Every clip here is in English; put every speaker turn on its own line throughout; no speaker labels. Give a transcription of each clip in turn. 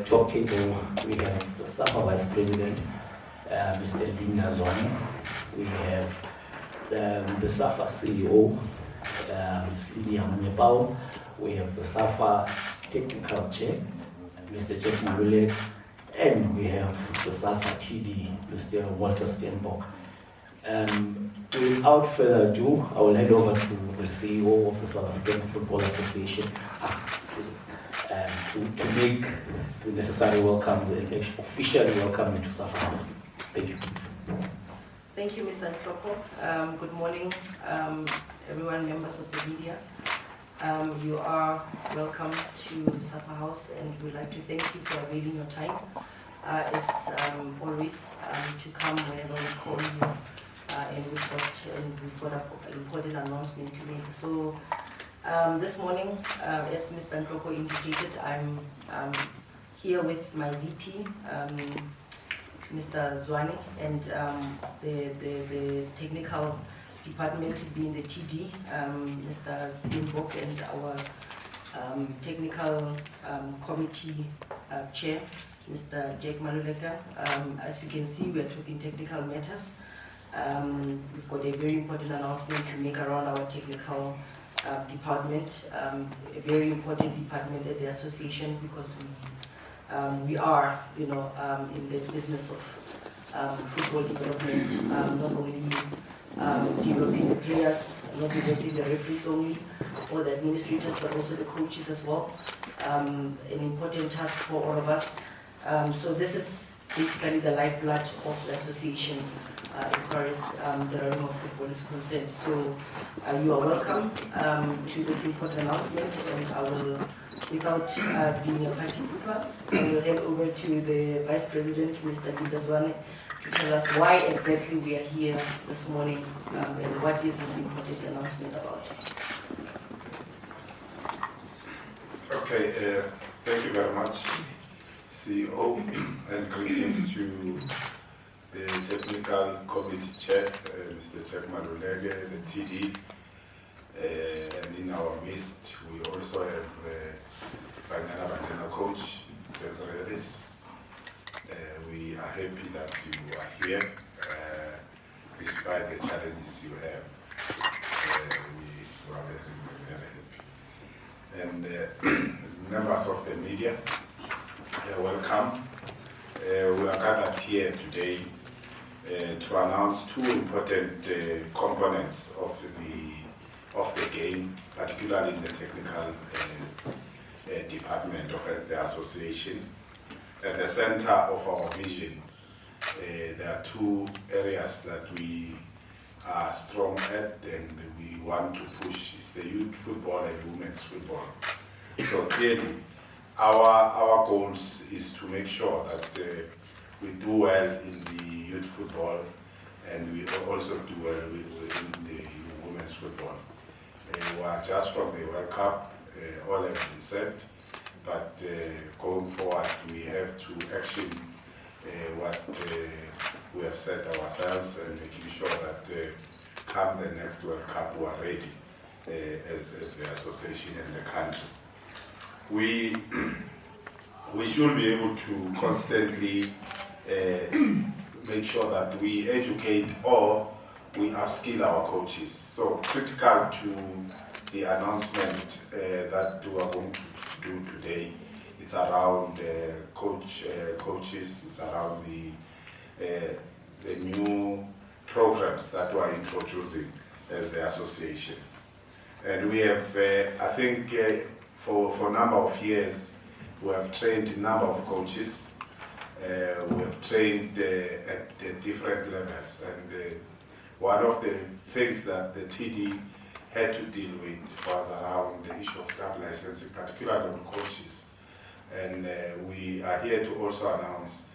the top table, we have the SAFA Vice President, Mr. Linda Zwane. We have the SAFA CEO, Ms. Lydia Manyepao. We have the SAFA Technical Chair, Mr. Jeff Malulek. And we have the SAFA TD, Mr. Walter Steenbok. Without further ado, I will hand over to the CEO of the South African Football Association to make the necessary welcomes and officially welcome you to SAFA House. Thank you.
Thank you, Mr. Ntropo. Good morning, everyone, members of the media. You are welcome to SAFA House, and we'd like to thank you for availing your time, as always, to come whenever we call you, and we've got an important announcement to make. So this morning, as Mr. Ntropo indicated, I'm here with my VP, Mr. Zwane, and the technical department being the TD, Mr. Steenbok, and our technical committee chair, Mr. Jack Maluleka. As you can see, we are talking technical matters. We've got a very important announcement to make around our technical department, a very important department at the association, because we are, in the business of football development, not only developing the players, not developing the referees only, or the administrators, but also the coaches as well. An important task for all of us. So this is basically the lifeblood of the association as far as the realm of football is concerned. So you are welcome to this important announcement, and I will, without being a party pooper, I will hand over to the Vice President, Mr. Linda Zwane, to tell us why exactly we are here this morning, and what is this important announcement about.
Okay, thank you very much, CEO, and greetings to the Technical Committee Chair, Mr. Jack Maluleke, the TD, and in our midst we also have Banyana Coach, Desiree. We are happy that you are here, despite the challenges you have. We are very, very happy. And members of the media, welcome. We are gathered here today to announce two important components of the game, particularly in the technical department of the association. At the center of our vision, there are two areas that we are strong at and we want to push. It's the youth football and women's football. So clearly, our goals is to make sure that we do well in the youth football, and we also do well in the women's football. We are just from the World Cup, all has been said, but going forward we have to action what we have set ourselves, and making sure that come the next World Cup we are ready as the association and the country. We should be able to constantly make sure that we educate or we upskill our coaches. So critical to the announcement that we are going to do today, it's around coaches, it's around the new programs that we are introducing as the association. And we have, I think, for a number of years, we have trained a number of coaches. We have trained at the different levels. And one of the things that the TD had to deal with was around the issue of club licensing, particularly on coaches. And we are here to also announce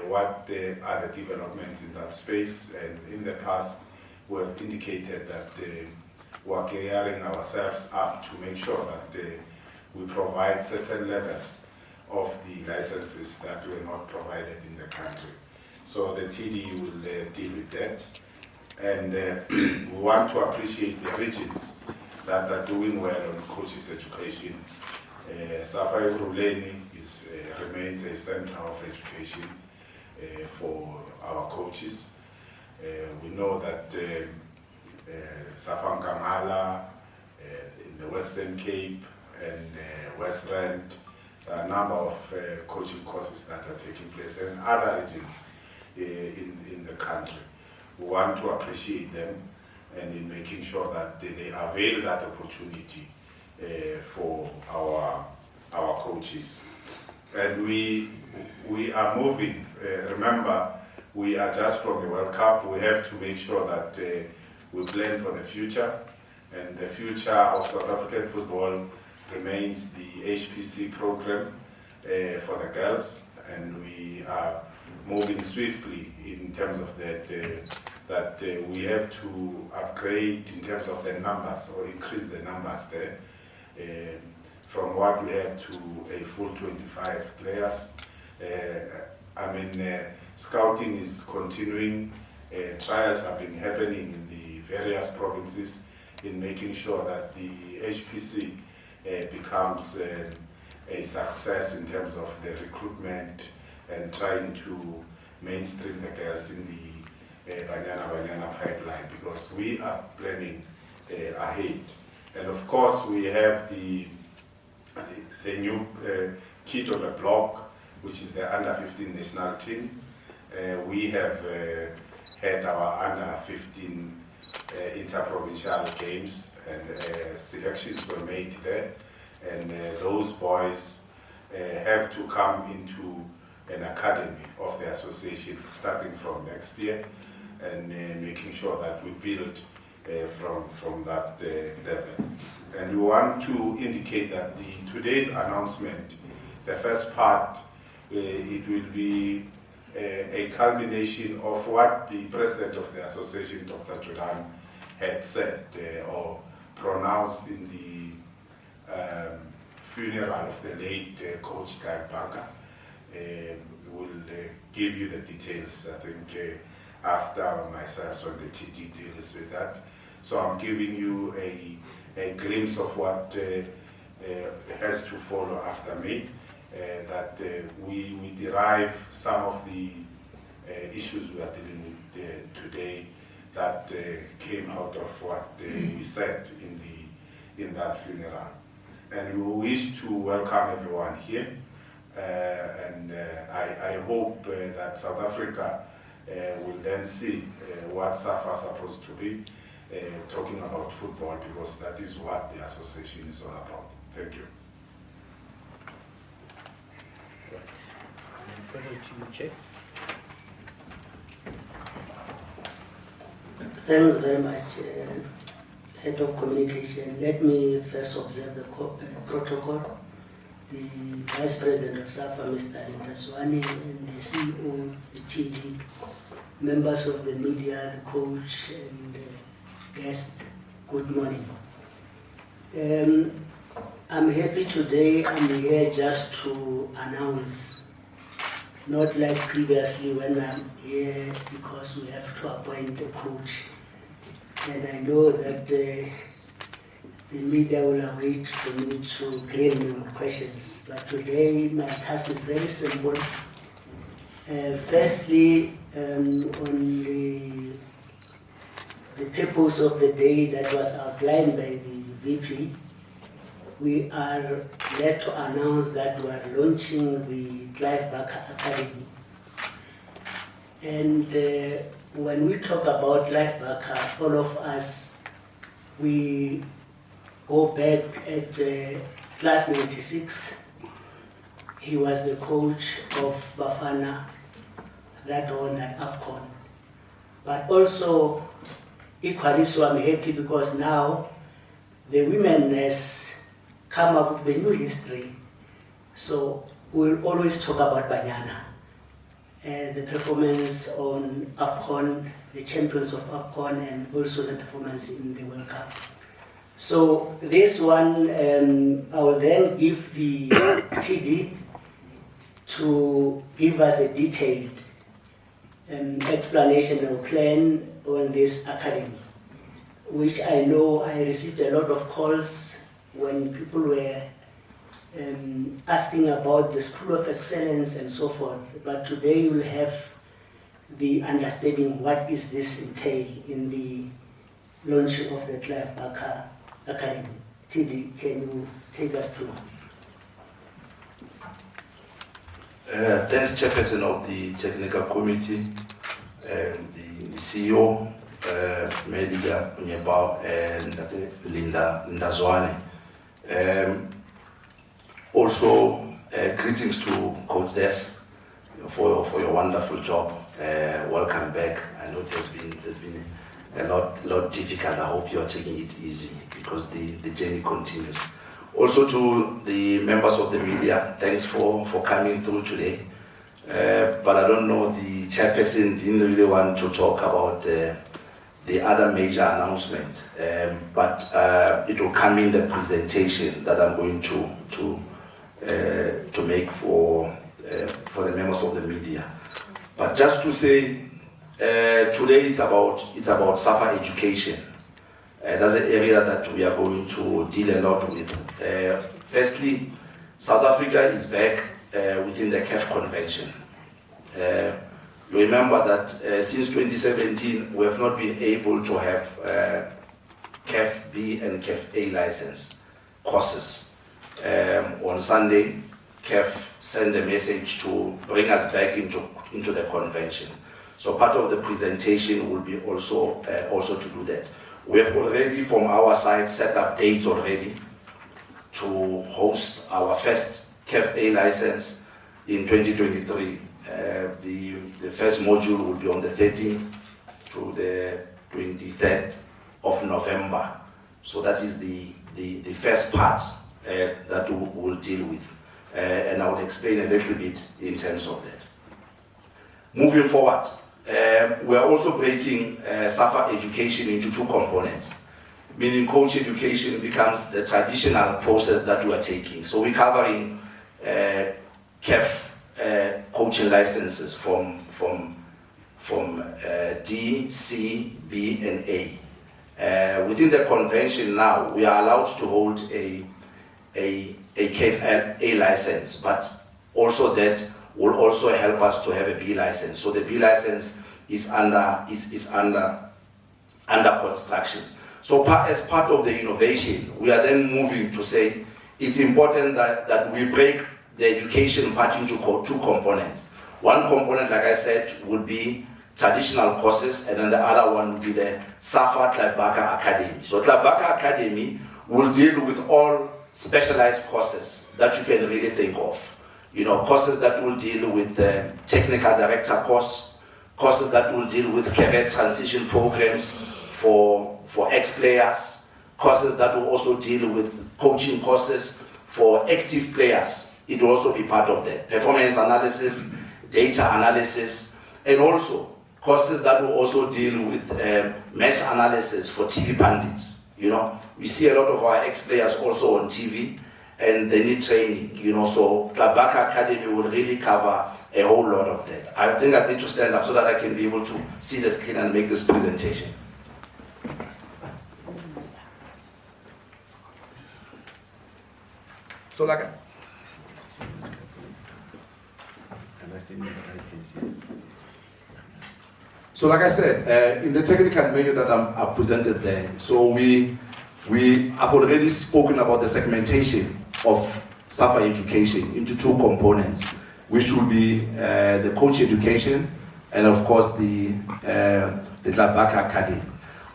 what are the developments in that space. And in the past, we have indicated that we are gearing ourselves up to make sure that we provide certain levels of the licenses that were not provided in the country. So the TD will deal with that. And we want to appreciate the regions that are doing well on coaches education. SAFA remains a center of education for our coaches. We know that SAFA Nkamala, in the Western Cape and West Rand, there are a number of coaching courses that are taking place, and other regions in the country. We want to appreciate them and in making sure that they avail that opportunity for our coaches. And we are moving. Remember, we are just from the World Cup. We have to make sure that we plan for the future, and the future of South African football remains the HPC program for the girls, and we are moving swiftly in terms of that we have to upgrade in terms of the numbers, or increase the numbers there, from what we have to a full 25 players. Scouting is continuing. Trials have been happening in the various provinces in making sure that the HPC becomes a success in terms of the recruitment and trying to mainstream the girls in the Banyana pipeline, because we are planning ahead. And of course we have the new kid on the block, which is the under 15 national team. We have had our under 15 interprovincial games, and selections were made there, and those boys have to come into an academy of the association starting from next year, and making sure that we build from that level. And we want to indicate that today's announcement, the first part, it will be a culmination of what the president of the association, Dr. Jordan, had said or pronounced in the funeral of the late coach Clive Barker. We'll give you the details, I think, after myself, so the TG deals with that. So I'm giving you a glimpse of what has to follow after me, that we derive some of the issues we are dealing with today that came out of what we said in that funeral. And we wish to welcome everyone here, and I hope that South Africa will then see what SAFA is supposed to be, talking about football, because that is what the association is all about. Thank you.
Right. And further to you, Chair.
Thanks very much, Head of Communication. Let me first observe the protocol. The Vice President of SAFA, Mr. Linda, and the CEO, the TD, members of the media, the coach, and guests, good morning. I'm happy today. I'm here just to announce, not like previously when I'm here because we have to appoint a coach. And I know that the media will await for me to grill me on questions. But today my task is very simple. Firstly, on the purpose of the day that was outlined by the VP, we are glad to announce that we are launching the Clive Barker Academy. And when we talk about Clive Barker, all of us, we go back at class 96. He was the coach of Bafana that won that AFCON. But also, equally so, I'm happy because now the women has come up with a new history. So we'll always talk about Banyana. The performance on AFCON, the champions of AFCON, and also the performance in the World Cup. So this one, I will then give the TD to give us a detailed explanation or plan on this academy, which I know I received a lot of calls when people were asking about the School of Excellence and so forth. But today you'll have the understanding what is this entail in the launching of the Clive Barker Academy. TD, can you take us through?
Thanks, Chairperson of the Technical Committee, the CEO, Melida Nyebao, and Linda Zwane. Also, greetings to Coach Des for your wonderful job. Welcome back. I know there's been a lot difficult. I hope you're taking it easy because the journey continues. Also to the members of the media, thanks for coming through today. But I don't know, the chairperson didn't really want to talk about the other major announcement, but it will come in the presentation that I'm going to make for the members of the media. But just to say, today it's about SAFA education. That's an area that we are going to deal a lot with. Firstly, South Africa is back within the CAF Convention. You remember that since 2017, we have not been able to have CAF B and CAF A license courses. On Sunday, CAF sent a message to bring us back into the convention. So part of the presentation will be also to do that. We have already, from our side, set up dates already to host our first CAF A license in 2023. The first module will be on the 13th to the 23rd of November. So that is the first part that we will deal with. And I will explain a little bit in terms of that. Moving forward, we are also breaking SAFA education into two components, meaning coach education becomes the traditional process that we are taking. So we're covering CAF coaching licenses from D, C, B, and A. Within the convention now, we are allowed to hold a CAF A license, but also that will also help us to have a B license. So the B license is under construction. So as part of the innovation, we are then moving to say it's important that we break the education part into two components. One component, like I said, would be traditional courses, and then the other one would be the SAFA Clive Barker Academy. So Clive Barker Academy will deal with all specialized courses that you can really think of. You know, courses that will deal with the technical director course, courses that will deal with career transition programs for ex-players, courses that will also deal with coaching courses for active players. It will also be part of that. Performance analysis, data analysis, and also courses that will also deal with match analysis for TV pundits. You know, we see a lot of our ex-players also on TV, and they need training, you know, so Clive Barker Academy will really cover a whole lot of that. I think I need to stand up so that I can be able to see the screen and make this presentation. So like I said, in the technical menu that I presented there, so I've already spoken about the segmentation of SAFA education into two components, which will be the coach education and of course the Clive Barker Academy.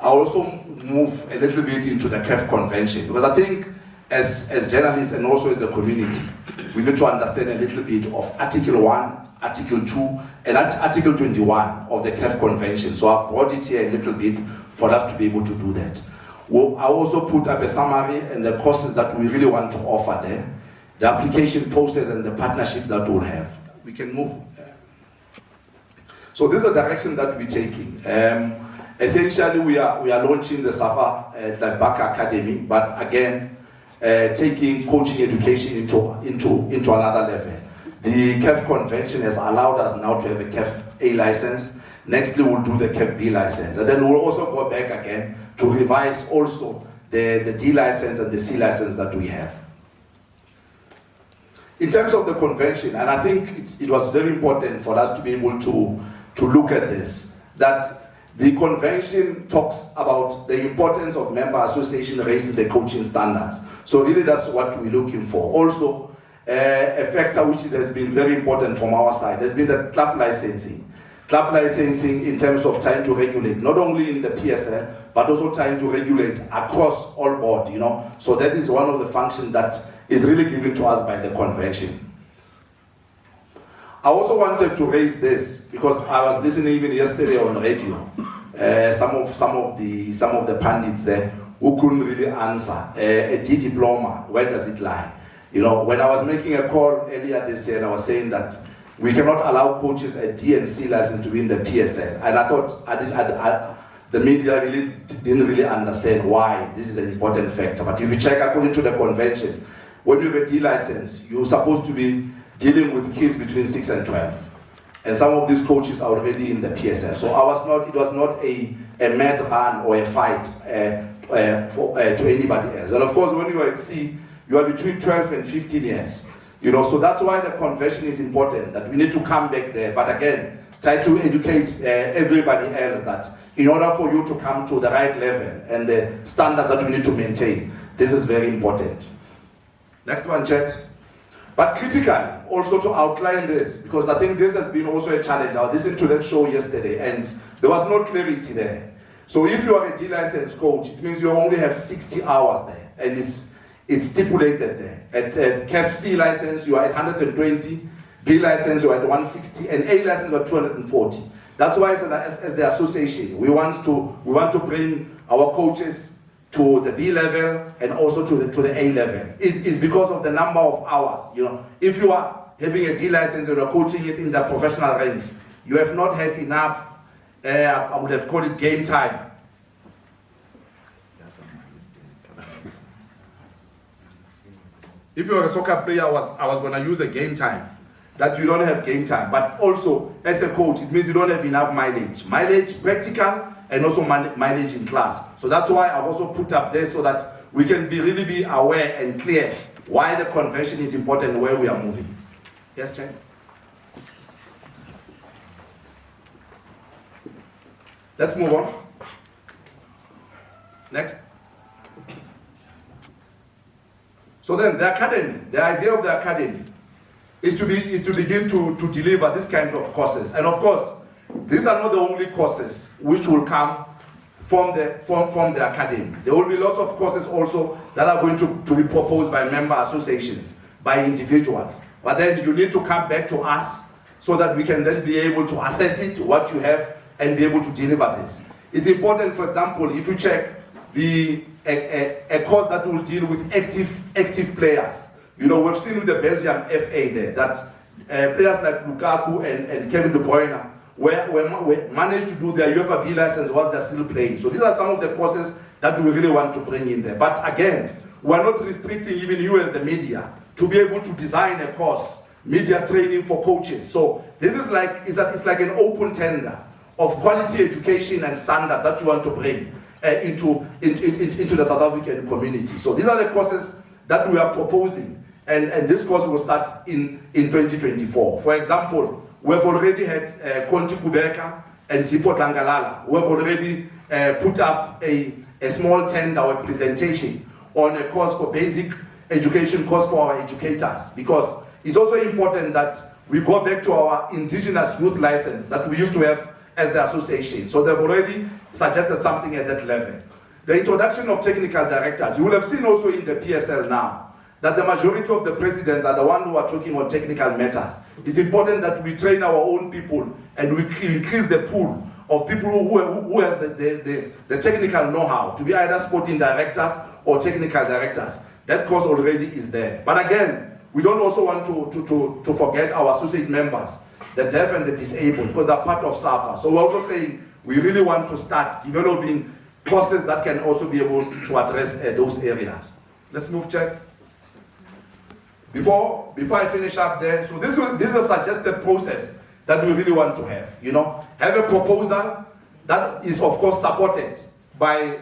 I also move a little bit into the CAF convention because I think as journalists and also as a community, we need to understand a little bit of Article 1, Article 2, and Article 21 of the CAF convention. So I've brought it here a little bit for us to be able to do that. Well, I also put up a summary and the courses that we really want to offer there, the application process and the partnerships that we'll have. We can move. So this is the direction that we're taking. Essentially, we are launching the SAFA Clive Barker Academy, but again, taking coaching education into another level. The CAF convention has allowed us now to have a CAF A license. Nextly, we'll do the CAF B license, and then we'll also go back again to revise also the D license and the C license that we have. in terms of the convention, and I think it was very important for us to be able to look at this, that the convention talks about the importance of member association raising the coaching standards. So really that's what we're looking for. Also, a factor which has been very important from our side has been the club licensing. Club licensing in terms of trying to regulate, not only in the PSL, but also trying to regulate across all board, you know. So that is one of the functions that is really given to us by the convention. I also wanted to raise this because I was listening even yesterday on radio. Some of the pundits there who couldn't really answer a D diploma. Where does it lie? You know, when I was making a call earlier this year, I was saying that we cannot allow coaches a D and C license to be in the PSL, and I thought the media really didn't really understand why this is an important factor. But if you check according to the convention, when you have a D license, you're supposed to be dealing with kids between 6 and 12. And some of these coaches are already in the PSL. So it was not a mad run or a fight to anybody else. And of course, when you are at C, you are between 12 and 15 years. You know, so that's why the convention is important, that we need to come back there. But again, try to educate everybody else that in order for you to come to the right level and the standards that we need to maintain, this is very important. Next one, Chet. But critically, also to outline this, because I think this has been also a challenge. I was listening to that show yesterday, and there was no clarity there. So if you are a D-licensed coach, it means you only have 60 hours there, and it's stipulated there. At CAF C license, you are at 120, B license, you are at 160, and A license, you are 240. That's why, as the association, we want to bring our coaches to the B level and also to the A level. It's because of the number of hours. You know, if you are having a D license and you're coaching it in the professional ranks, you have not had enough. I would have called it game time. If you're a soccer player, I was going to use a game time. That you don't have game time, but also as a coach, it means you don't have enough mileage. Mileage, practical, and also mileage in class. So that's why I've also put up there so that we can really be aware and clear why the convention is important and where we are moving. Yes, Chen? Let's move on. Next. So then the academy, the idea of the academy is to begin to deliver this kind of courses. And of course, these are not the only courses which will come from the academy. There will be lots of courses also that are going to be proposed by member associations, by individuals. But then you need to come back to us so that we can then be able to assess it, what you have, and be able to deliver this. It's important, for example, if you check a course that will deal with active players. You know, we've seen with the Belgium FA there that players like Lukaku and Kevin De Bruyne were managed to do their UEFA B license whilst they're still playing. So these are some of the courses that we really want to bring in there. But again, we're not restricting even you as the media to be able to design a course, media training for coaches. So this is like, it's like an open tender of quality education and standard that you want to bring into the South African community. So these are the courses that we are proposing. And this course will start in 2024. For example, we've already had Conti Kubeka and Sipho Tlangalala. We've already put up a small tender or presentation on a course for basic education course for our educators, because it's also important that we go back to our indigenous youth license that we used to have as the association. So they've already suggested something at that level. The introduction of technical directors, you will have seen also in the PSL now, that the majority of the presidents are the ones who are talking on technical matters. It's important that we train our own people and we increase the pool of people who has the technical know-how to be either sporting directors or technical directors. That course already is there. But again, we don't also want to forget our associate members, the deaf and the disabled, because they're part of SAFA. So we're also saying we really want to start developing courses that can also be able to address those areas. Let's move, Chet. Before I finish up there, so this is a suggested process that we really want to have. You know, have a proposal that is of course supported by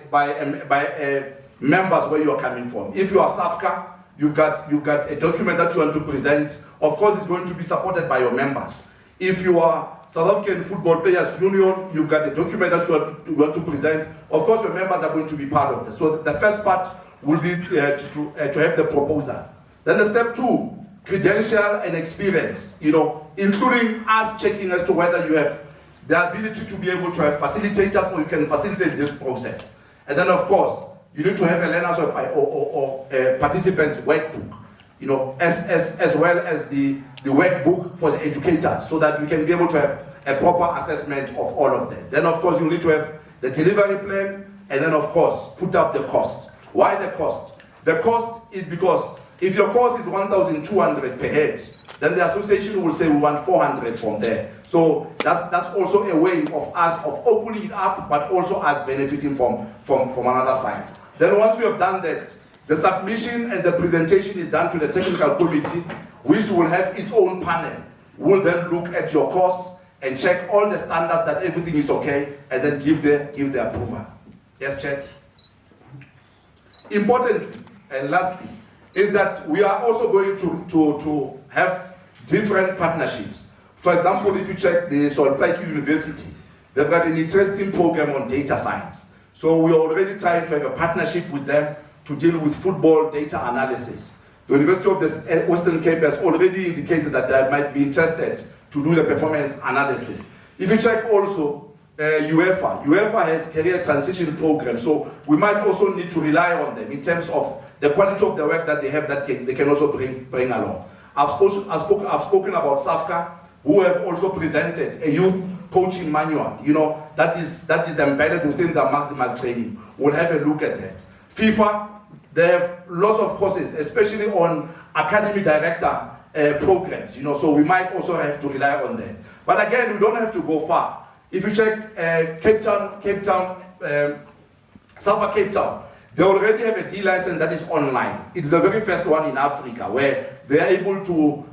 members where you are coming from. If you are SAFCA, you've got a document that you want to present. Of course, it's going to be supported by your members. If you are South African Football Players Union, you've got a document that you want to present. Of course, your members are going to be part of this. So the first part will be to have the proposal. Then the step 2, credential and experience, including us checking as to whether you have the ability to be able to have facilitators or you can facilitate this process. And then, of course, you need to have a learner's or participant's workbook, as well as the workbook for the educators, so that we can be able to have a proper assessment of all of them. Then, of course, you need to have the delivery plan, and then, of course, put up the cost. Why the cost? The cost is because if your cost is 1,200 per head, then the association will say we want 400 from there. So that's also a way of us of opening it up, but also us benefiting from another side. Then once you have done that, the submission and the presentation is done to the technical committee, which will have its own panel. Will then look at your costs and check all the standards that everything is okay, and then give the approval. Yes, Chair. Importantly, and lastly, is that we are also going to have different partnerships. For example, if you check the Solplaiki University, they've got an interesting program on data science. So we are already trying to have a partnership with them to deal with football data analysis. The University of the Western Cape has already indicated that they might be interested to do the performance analysis. If you check also UEFA has career transition program, so we might also need to rely on them in terms of the quality of the work that they have that they can also bring along. I've spoken about SAFA, who have also presented a youth coaching manual, that is embedded within the maximal training. We'll have a look at that. FIFA, they have lots of courses, especially on academy director programs, so we might also have to rely on that. But again, we don't have to go far. If you check Cape Town, SAFA Cape Town, they already have a D license that is online. It's the very first one in Africa where they are able to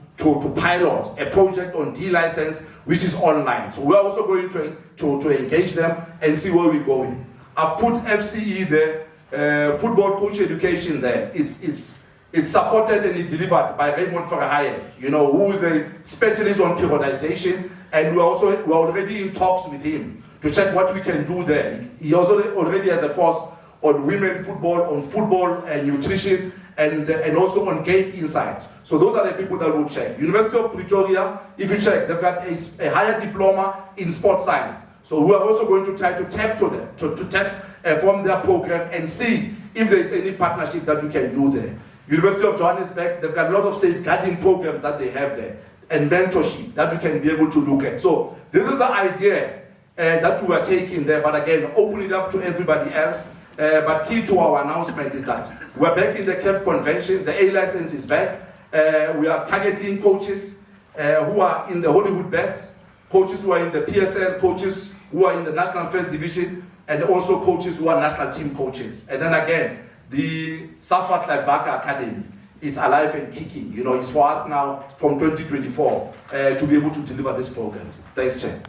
pilot a project on D license which is online. So we're also going to engage them and see where we're going. I've put FCE there, football coach education there. It's supported and it's delivered by Raymond Ferrahaye, who is a specialist on periodization, and we're already in talks with him to check what we can do there. He also already has a course on women football, on football and nutrition, and also on game insight. So those are the people that will check. University of Pretoria, if you check, they've got a higher diploma in sports science. So we are also going to try to tap to them, to tap from their program and see if there is any partnership that we can do there. University of Johannesburg, they've got a lot of safeguarding programs that they have there, and mentorship that we can be able to look at. So this is the idea that we are taking there, but again, open it up to everybody else. But key to our announcement is that we're back in the CAF convention, the A license is back. We are targeting coaches who are in the Hollywood bets, coaches who are in the PSL, coaches who are in the National First Division, and also coaches who are national team coaches. And then again, the SAFA Clive Barker Academy is alive and kicking. It's for us now from 2024 to be able to deliver these programs. Thanks, Chair.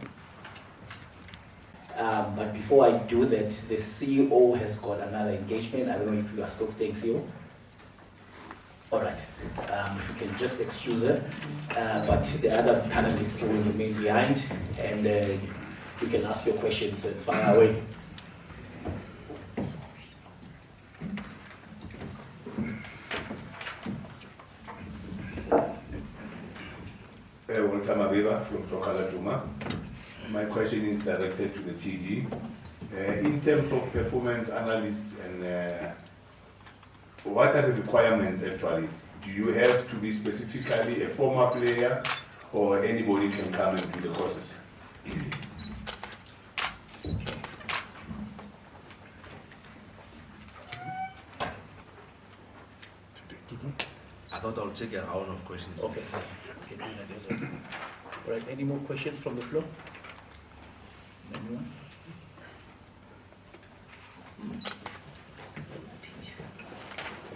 But before I do that, the CEO has got another engagement. I don't know if you are still staying, CEO. All right. If you can just excuse her. But the other panelists will remain behind, and you can ask your questions and fire away.
Welcome, Abiba from Sokalatuma. My question is directed to the TD. In terms of performance analysts and what are the requirements actually? Do you have to be specifically a former player or anybody can come and do the courses?
I thought I'll take a round of questions.
Okay. All right. Any more questions from the floor? Anyone?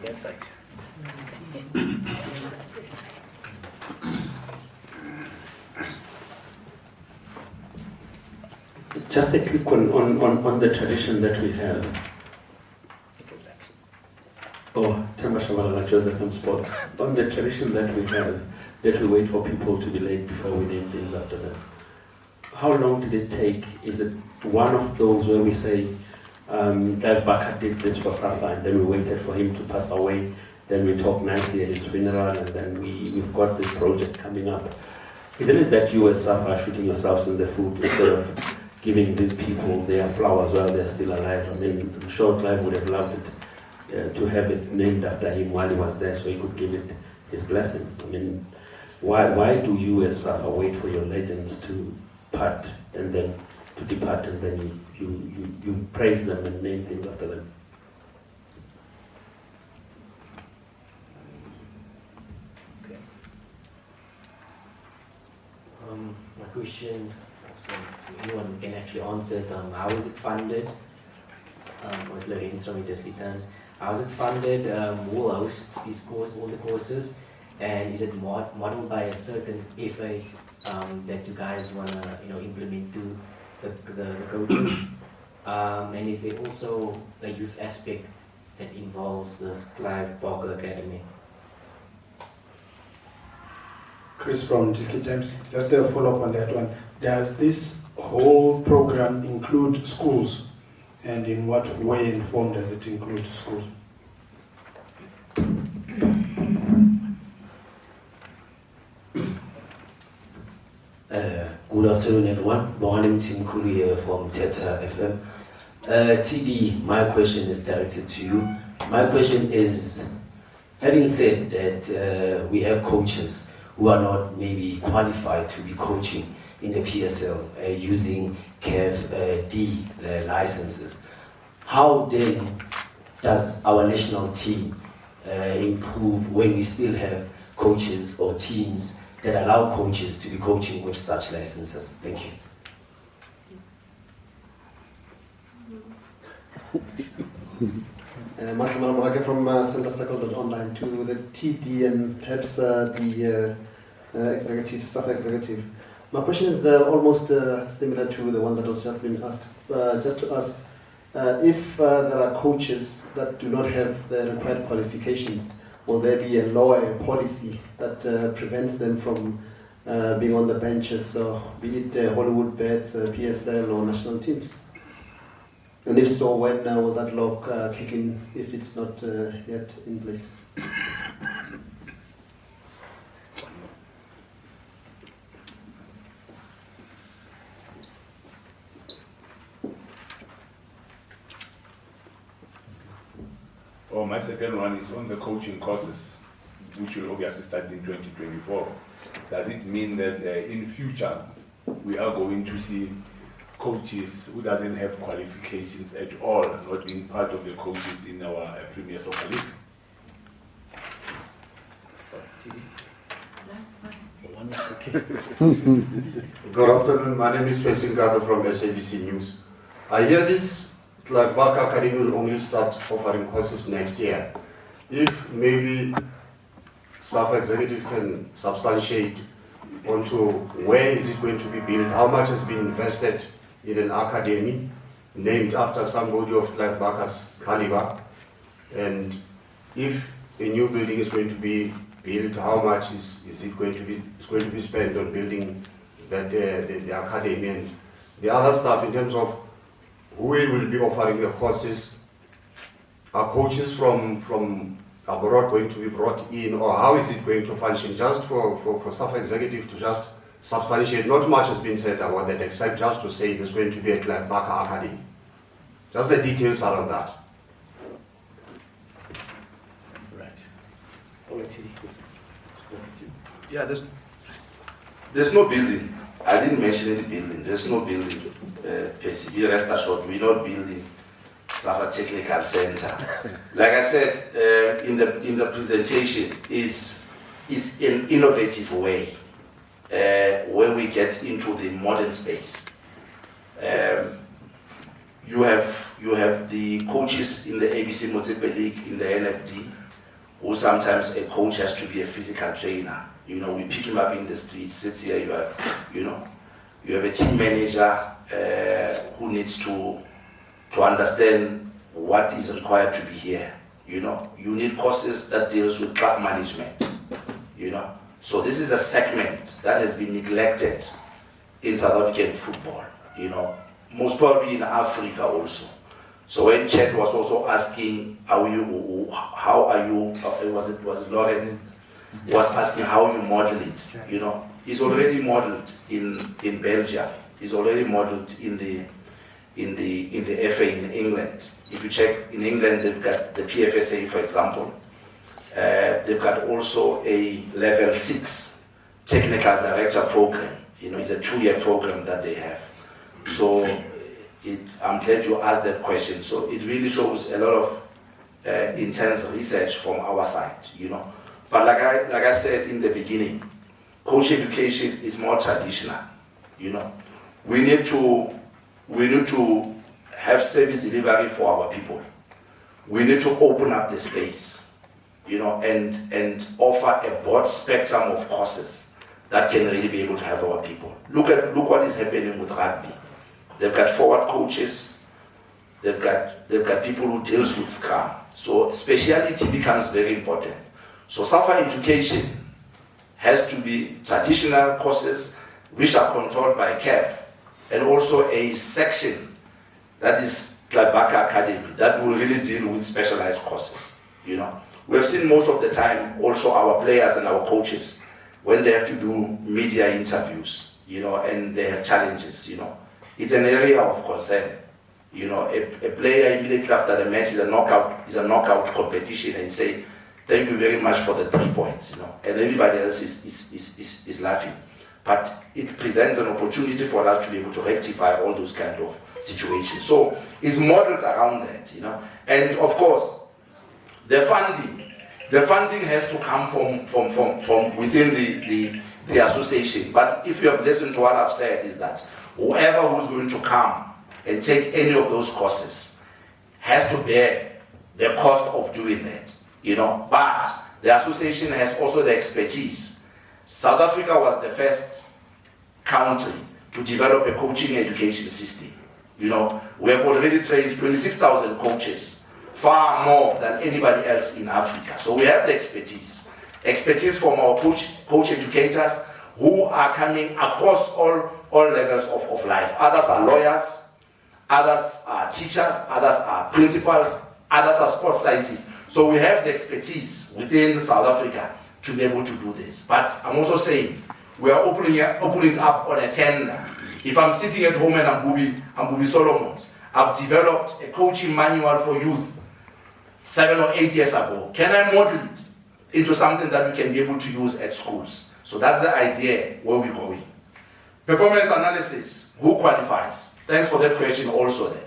That side.
Just a quick one on the tradition that we have.
Oh, Themba Shabalala, Joseph from Sports. On the tradition that we have, that we wait for people to be late before we name things after them. How long did it take? Is it one of those where we say, Clive Barker did this for SAFA, and then we waited for him to pass away, then we talk nicely at his funeral, and then we've got this project coming up? Isn't it that you as SAFA are shooting yourselves in the foot instead of giving these people their flowers while they're still alive? I mean, I'm sure Clive would have loved it. To have it named after him while he was there, so he could give it his blessings. I mean, why do you as SAFA wait for your legends to depart and then you praise them and name things after them?
Okay. My question, so anyone can actually answer it. How is it funded? Was Lorenz from Returns. How is it funded? Who will host these all the courses? And is it modeled by a certain FA that you guys want to implement to the coaches? And is there also a youth aspect that involves this Clive Barker Academy?
Chris from District Times. Just a follow-up on that one. Does this whole program include schools? And in what way and form does it include schools?
Good afternoon, everyone. My name is Tim Kulu here from Teta FM. TD, my question is directed to you. My question is, having said that we have coaches who are not maybe qualified to be coaching in the PSL using CAF D licenses, how then does our national team improve when we still have coaches or teams that allow coaches to be coaching with such licenses? Thank you.
Maslamana Morake from centercircle.online to the TD and perhaps the executive, SAFA executive. My question is almost similar to the one that was just been asked. Just to ask, if there are coaches that do not have the required qualifications, will there be a law, a policy that prevents them from being on the benches, so be it Hollywood Bets, PSL or national teams? And if so, when will that law kick in if it's not yet in place?
My second one is on the coaching courses, which will obviously start in 2024. Does it mean that in future we are going to see coaches who doesn't have qualifications at all not being part of the coaches in our Premier Soccer League?
Good afternoon, my name is Facing Gato from SABC News. I hear this Clive Barker Academy will only start offering courses next year. If maybe SAFA executive can substantiate onto where is it going to be built, how much has been invested in an academy named after somebody of Clive Barker's caliber, and if a new building is going to be built, how much is it going to be spent on building that the academy and the other stuff in terms of who will be offering the courses. Are coaches from abroad going to be brought in, or how is it going to function? Just for SAFA executive to just substantiate, not much has been said about that except just to say there's going to be a Clive Barker Academy. Just the details around that.
Right.
Yeah, there's no building. I didn't mention any building. There's no building. Be rest assured, we're not building SAFA Technical Center. Like I said in the presentation, is an innovative way where we get into the modern space. You have the coaches in the ABC Motsepe League, in the NFD, who sometimes a coach has to be a physical trainer. You know, we pick him up in the street, sits here, you have a team manager who needs to understand what is required to be here. You know, you need courses that deals with club management. You know, so this is a segment that has been neglected in South African football. You know, most probably in Africa also. So when Chet was also asking how are you, was it Lauren was asking how you model it, you know, it's already modeled in Belgium, it's already modeled in the FA in England. If you check in England, they've got the PFSA, for example. They've got also a level 6 technical director program. You know, it's a 2-year program that they have. So I'm glad you asked that question. So it really shows a lot of intense research from our side, you know. But like I said in the beginning, coach education is more traditional, you know. We need to have service delivery for our people. We need to open up the space, you know, and offer a broad spectrum of courses that can really be able to help our people. Look what is happening with rugby. They've got forward coaches. They've got people who deals with Scrum. So speciality becomes very important. So SAFA education has to be traditional courses which are controlled by CAF, and also a section that is Clive Barker Academy that will really deal with specialized courses. You know, we have seen most of the time also our players and our coaches when they have to do media interviews, you know, and they have challenges, you know. It's an area of concern. You know, a player immediately after the match is a knockout competition and say, thank you very much for the 3 points, you know, and everybody else is laughing. But it presents an opportunity for us to be able to rectify all those kind of situations. So it's modeled around that, you know. And of course, the funding has to come from within the association. But if you have listened to what I've said, is that whoever who's going to come and take any of those courses has to bear the cost of doing that, you know. But the association has also the expertise. South Africa was the first country to develop a coaching education system. You know, we have already trained 26,000 coaches, far more than anybody else in Africa. So we have the expertise from our coach educators who are coming across all levels of life. Others are lawyers, others are teachers, others are principals, others are sports scientists. So we have the expertise within South Africa to be able to do this. But I'm also saying we are opening up on a tender. If I'm sitting at home and I'm Bubi Solomons, I've developed a coaching manual for youth 7 or 8 years ago. Can I model it into something that we can be able to use at schools? So that's the idea where we're going. Performance analysis, who qualifies? Thanks for that question also there.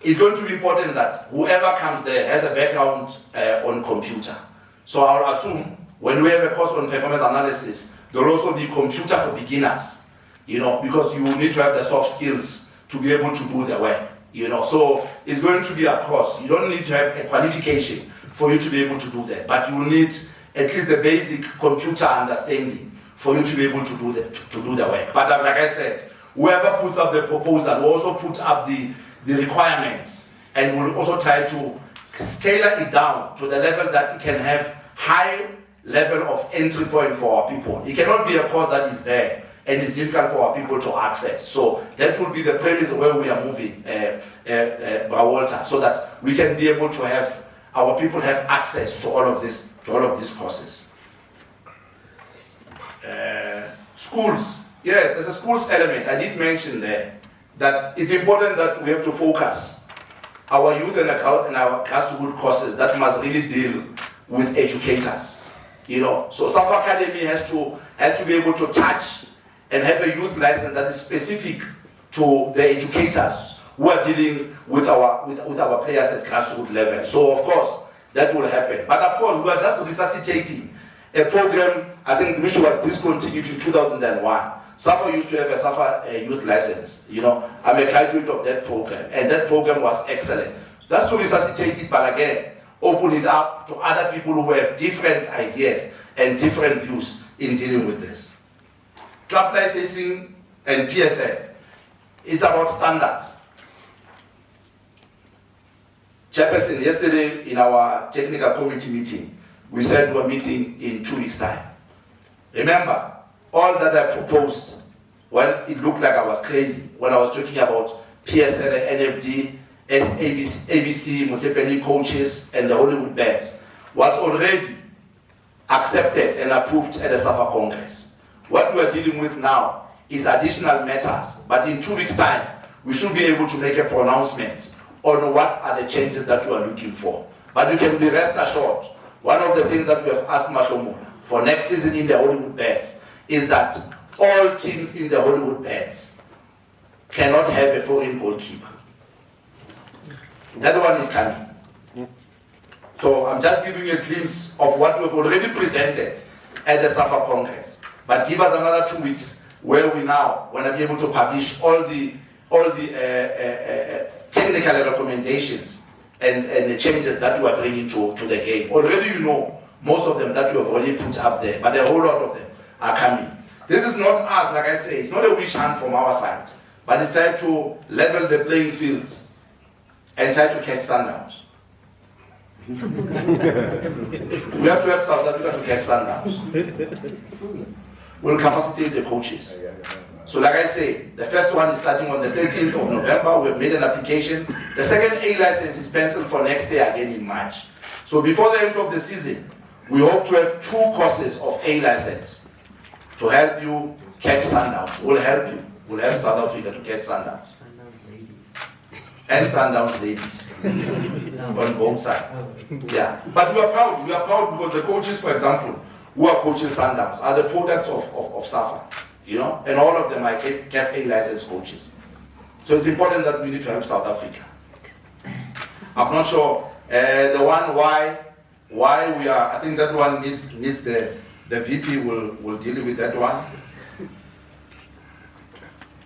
It's going to be important that whoever comes there has a background on computer. So I'll assume when we have a course on performance analysis, there will also be computer for beginners, you know, because you need to have the soft skills to be able to do the work, you know. So it's going to be a course. You don't need to have a qualification for you to be able to do that, but you will need at least the basic computer understanding for you to be able to do the work. But like I said, whoever puts up the proposal will also put up the requirements, and will also try to scale it down to the level that it can have high level of entry point for our people. It cannot be a course that is there and it's difficult for our people to access. So that will be the premise where we are moving, Walter, so that we can be able to have our people have access to all of these courses. Schools, yes, there's a schools element. I did mention there that it's important that we have to focus our youth and our grassroots courses that must really deal with educators. You know, so SAFA Academy has to be able to touch and have a youth license that is specific to the educators who are dealing with our players at grassroots level. So of course that will happen. But of course we are just resuscitating a program, I think, which was discontinued in 2001. SAFA used to have a SAFA youth license. You know, I'm a graduate of that program, and that program was excellent. So that's to resuscitate it, but again, open it up to other people who have different ideas and different views in dealing with this. Club licensing and PSL, it's about standards. Chairperson, yesterday in our technical committee meeting, we said we were meeting in 2 weeks' time. Remember, all that I proposed, when it looked like I was crazy, when I was talking about PSL, NFD, ABC, Mutsepeli coaches, and the Hollywood Bets, was already accepted and approved at the SAFA Congress. What we are dealing with now is additional matters, but in 2 weeks' time, we should be able to make a pronouncement on what are the changes that we are looking for. But you can be rest assured, one of the things that we have asked Mahlomona for next season in the Hollywood Bets is that all teams in the Hollywood Bets cannot have a foreign goalkeeper. That one is coming. So I'm just giving you a glimpse of what we've already presented at the SAFA Congress. But give us another 2 weeks where we now want to be able to publish all the technical recommendations and the changes that we are bringing to the game. Already you know most of them that we have already put up there, but a whole lot of them are coming. This is not us, like I say, it's not a wish hunt from our side, but it's time to level the playing fields and try to catch Sundowns. We have to help South Africa to catch Sundowns. We'll capacitate the coaches. So like I say, the first one is starting on the 13th of November. We've made an application. The second A license is penciled for next year again in March. So before the end of the season, we hope to have 2 courses of A license to help you catch Sundowns. We'll help you. We'll help South Africa to catch Sundowns. And Sundowns ladies. On both sides. Yeah. But we are proud. We are proud because the coaches, for example, who are coaching Sundowns are the products of SAFA. You know, and all of them are CAF A licensed coaches. So it's important that we need to help South Africa. I'm not sure the one why we are. I think that one needs the VP will deal with that one.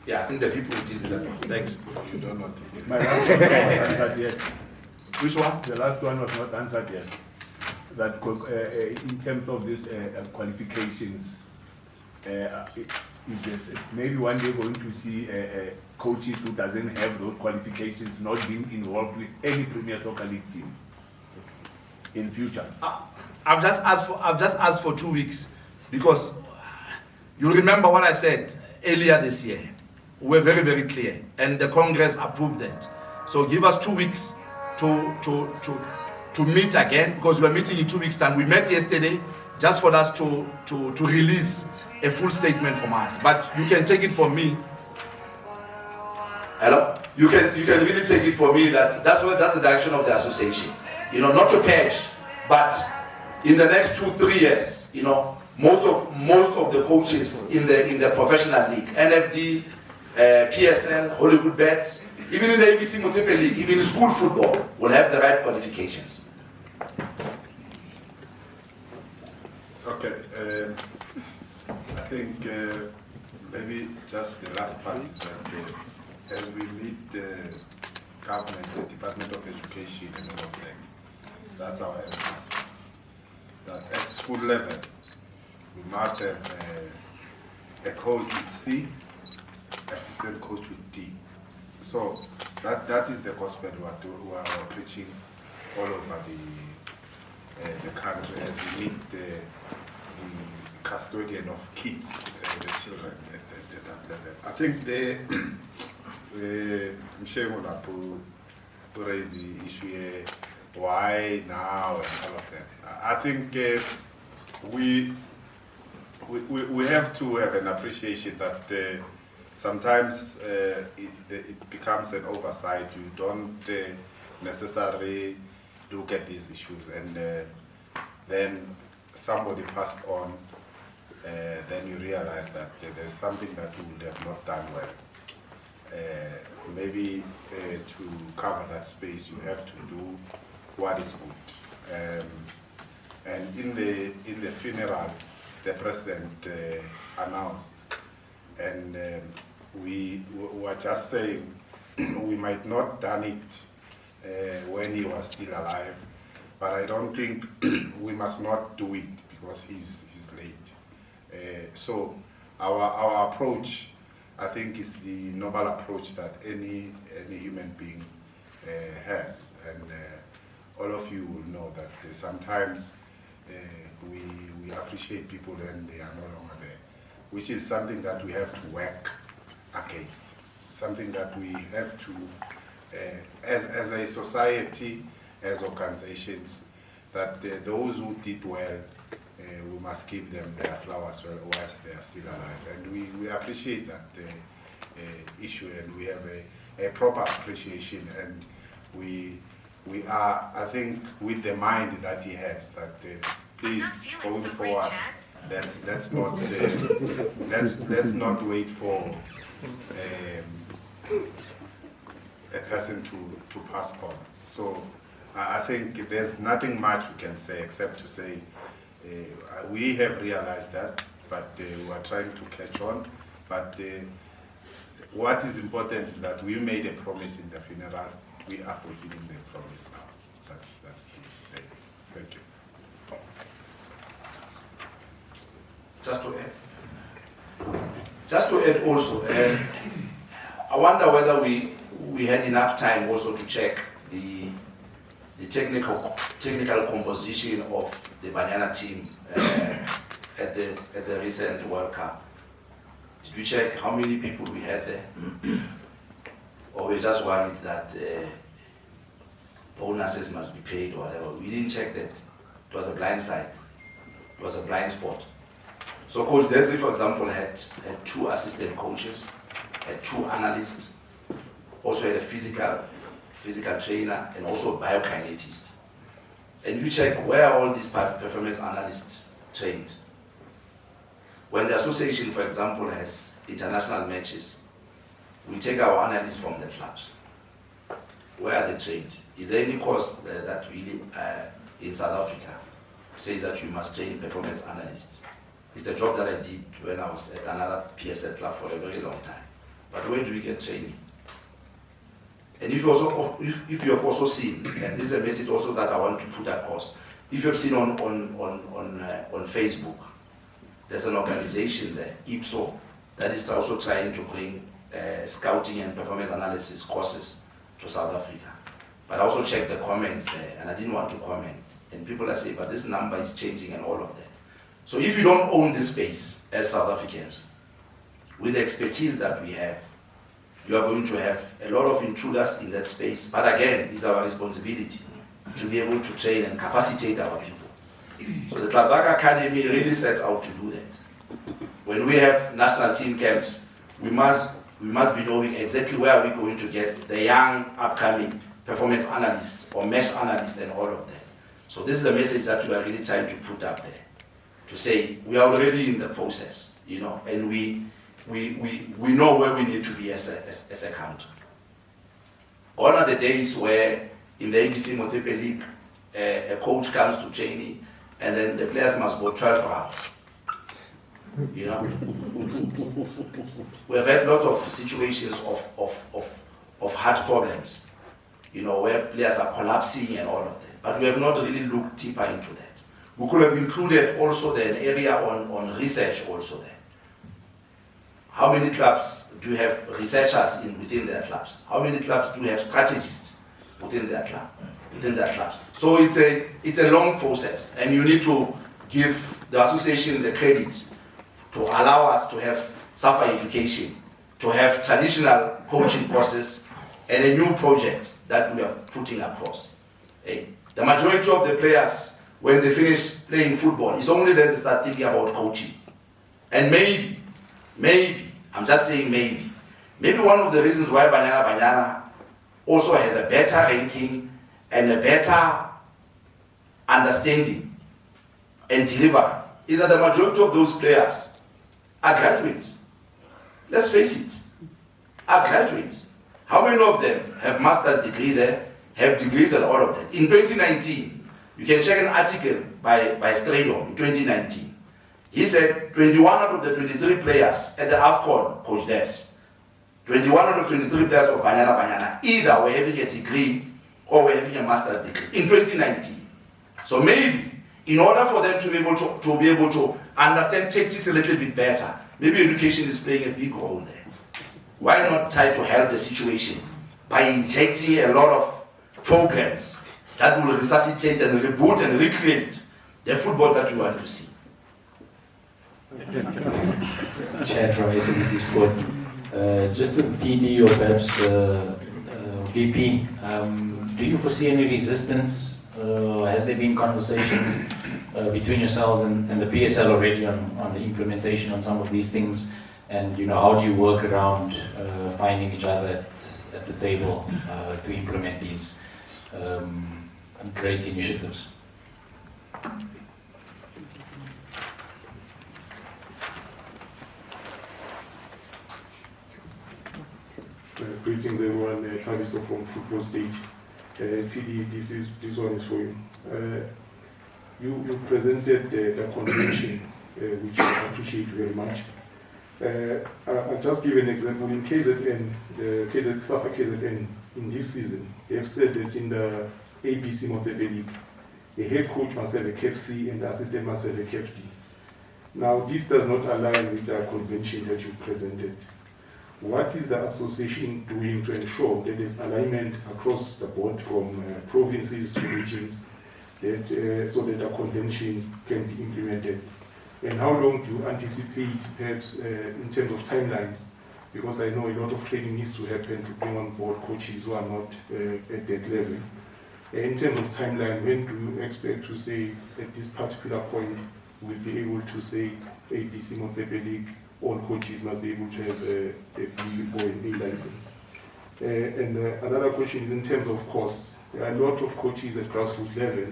Yeah, I think the VP will deal with that one. Thanks.
You don't know to
My last one was not answered yet.
Which one?
The last one was not answered yet. That in terms of these qualifications. Is this maybe one day going to see coaches who doesn't have those qualifications not being involved with any Premier Soccer League team in future?
I've just asked for 2 weeks because you remember what I said earlier this year. We're very, very clear, and the Congress approved that. So give us 2 weeks to meet again, because we're meeting in 2 weeks' time. We met yesterday just for us to release a full statement from us. But you can take it from me. Hello? You can really take it from me that's the direction of the association. You know, not to cash, but in the next 2-3 years, you know, most of the coaches in the professional league, NFD, PSL, Hollywood Bets, even in the ABC Municipal League, even in school football, will have the right qualifications.
Okay. I think maybe just the last part is that as we meet the government, the Department of Education and all of that, that's our emphasis. That at school level, we must have a coach with C, assistant coach with D. So that is the gospel we are preaching all over the country as we meet the custodian of kids, the children at that level. I think the Mshemo to raise the issue here, why now and all of that. I think we have to have an appreciation that sometimes it becomes an oversight. You don't necessarily look at these issues, and then somebody passed on. Then you realize that there's something that you would have not done well. Maybe to cover that space, you have to do what is good. And in the funeral, the president announced, and we were just saying we might not done it when he was still alive, but I don't think we must not do it because he's late. So our approach, I think, is the noble approach that any human being has, and all of you will know that sometimes we appreciate people and they are no longer there, which is something that we have to work against. Something that we have to, as a society, as organizations, that those who did well, we must give them their flowers whilst they are still alive. And we appreciate that issue, and we have a proper appreciation, and we are, I think, with the mind that he has, that please, going forward, let's not wait for a person to pass on. So I think there's nothing much we can say except to say we have realized that, but we are trying to catch on. But what is important is that we made a promise in the funeral. We are fulfilling the promise now. That's the basis. Thank you.
Just to add also, I wonder whether we had enough time also to check the technical composition of the Banyana team at the recent World Cup. Did we check how many people we had there? Or we just worried that bonuses must be paid or whatever? We didn't check that. It was a blind side. It was a blind spot. So Coach Desi, for example, had 2 assistant coaches, had 2 analysts, also had a physical trainer, and also a biokinetist. And if you check where all these performance analysts trained, when the association, for example, has international matches, we take our analysts from the clubs. Where are they trained? Is there any course that really, in South Africa, says that you must train performance analysts? It's a job that I did when I was at another PSL club for a very long time. But where do we get training? And if you have also seen, and this is a message also that I want to put across, if you have seen on Facebook, there's an organization there, IPSO, that is also trying to bring scouting and performance analysis courses to South Africa. But I also checked the comments there, and I didn't want to comment. And people are saying, but this number is changing and all of that. So if you don't own this space as South Africans, with the expertise that we have, you are going to have a lot of intruders in that space. But again, it's our responsibility to be able to train and capacitate our people. So the Clive Barker Academy really sets out to do that. When we have national team camps, we must be knowing exactly where we're going to get the young, upcoming performance analysts or mesh analysts and all of that. So this is a message that we are really trying to put up there, to say we are already in the process, and we know where we need to be as a country. All of the days where in the ABC Motsepe League, a coach comes to training and then the players must go 12 rounds. We have had lots of situations of heart problems, where players are collapsing and all of that. But we have not really looked deeper into that. We could have included also an area on research also there. How many clubs do you have researchers within their clubs? How many clubs do you have strategists within their clubs? So it's a long process, and you need to give the association the credit to allow us to have SAFA education, to have traditional coaching courses, and a new project that we are putting across. The majority of the players, when they finish playing football, it's only then they start thinking about coaching. And maybe, I'm just saying maybe one of the reasons why Banyana also has a better ranking and a better understanding and delivery is that the majority of those players are graduates. Let's face it, are graduates. How many of them have master's degree there, have degrees and all of that? In 2019, you can check an article by Steenbok in 2019. He said 21 out of the 23 players at the AFCON, Coach Des, 21 out of 23 players of Banyana either were having a degree or were having a master's degree in 2019. So maybe, in order for them to be able to understand tactics a little bit better, maybe education is playing a big role there. Why not try to help the situation by injecting a lot of programs that will resuscitate and reboot and recreate the football that we want to see.
Chad from SABC Sport. Just a TD or perhaps VP, do you foresee any resistance? Has there been conversations between yourselves and the PSL already on the implementation on some of these things? And how do you work around finding each other at the table to implement these great initiatives?
Greetings everyone, Taviso from Football Stage. TD, this one is for you. You presented the convention, which I appreciate very much. I'll just give an example. In KZN, the SAFA KZN, in this season, they have said that in the ABC Motsepe League, the head coach must have a KFC and the assistant must have a KFD. Now, this does not align with the convention that you presented. What is the association doing to ensure that there's alignment across the board from provinces to regions that, so that the convention can be implemented? And how long do you anticipate, perhaps, in terms of timelines? Because I know a lot of training needs to happen to bring on board coaches who are not at that level. In terms of timeline, when do you expect to say, at this particular point, we'll be able to say ABC Motsepe League, all coaches must be able to have a B or an A license? And another question is in terms of costs. There are a lot of coaches at grassroots level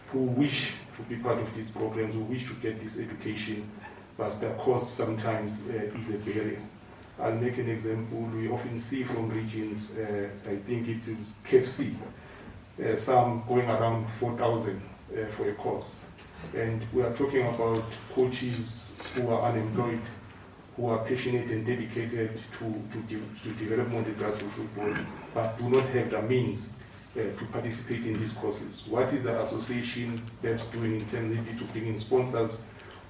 who wish to be part of these programs, who wish to get this education, but the cost sometimes is a barrier. I'll make an example. We often see from regions, I think it is KFC, some going around 4,000 for a course. And we are talking about coaches who are unemployed, who are passionate and dedicated to develop more the grassroots football, but do not have the means to participate in these courses. What is the association perhaps doing in terms maybe to bring in sponsors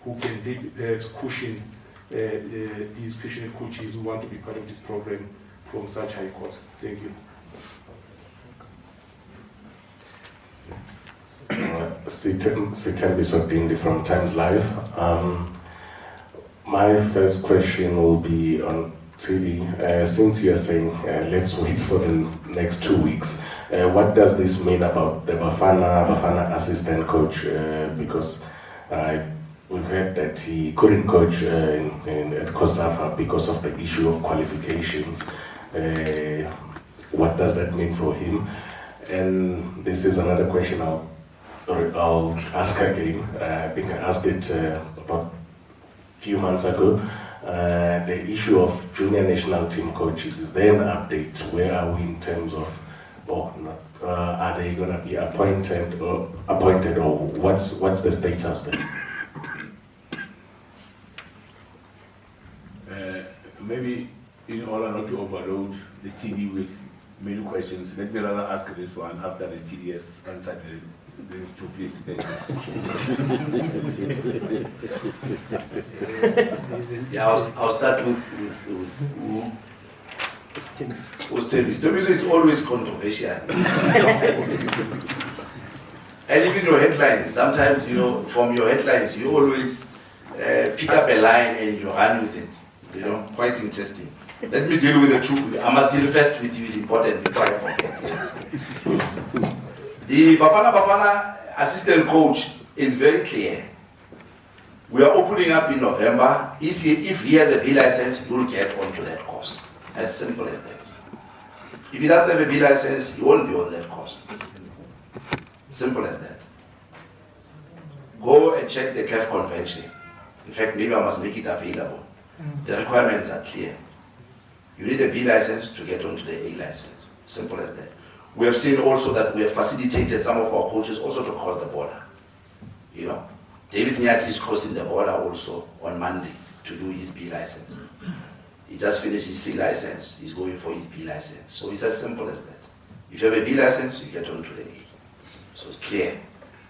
who can perhaps cushion these passionate coaches who want to be part of this program from such high costs? Thank you.
Steenbok Bindi from Times Live. My first question will be on TD. Since you are saying let's wait for the next 2 weeks, what does this mean about the Bafana assistant coach? Because we've heard that he couldn't coach at COSAFA because of the issue of qualifications. What does that mean for him? And this is another question I'll ask again. I think I asked it about a few months ago. The issue of junior national team coaches, is there an update? Where are we in terms of, are they going to be appointed or what's the status there?
Maybe in order not to overload the TD with many questions, let me rather ask this one after the TDS answered these two, please. Thank you.
Yeah, I'll start with Steenbok is always controversial. And even your headlines, sometimes, from your headlines, you always pick up a line and you run with it. Quite interesting. Let me deal with the two. I must deal first with you, it's important before I forget. The Bafana assistant coach is very clear. We are opening up in November. If he has a B license, he will get onto that course. As simple as that. If he doesn't have a B license, he won't be on that course. Simple as that. Go and check the CAF convention. In fact, maybe I must make it available. The requirements are clear. You need a B license to get onto the A license. Simple as that. We have seen also that we have facilitated some of our coaches also to cross the border. David Nyati is crossing the border also on Monday to do his B license. He just finished his C license. He's going for his B license. So it's as simple as that. If you have a B license, you get onto the A. So it's clear.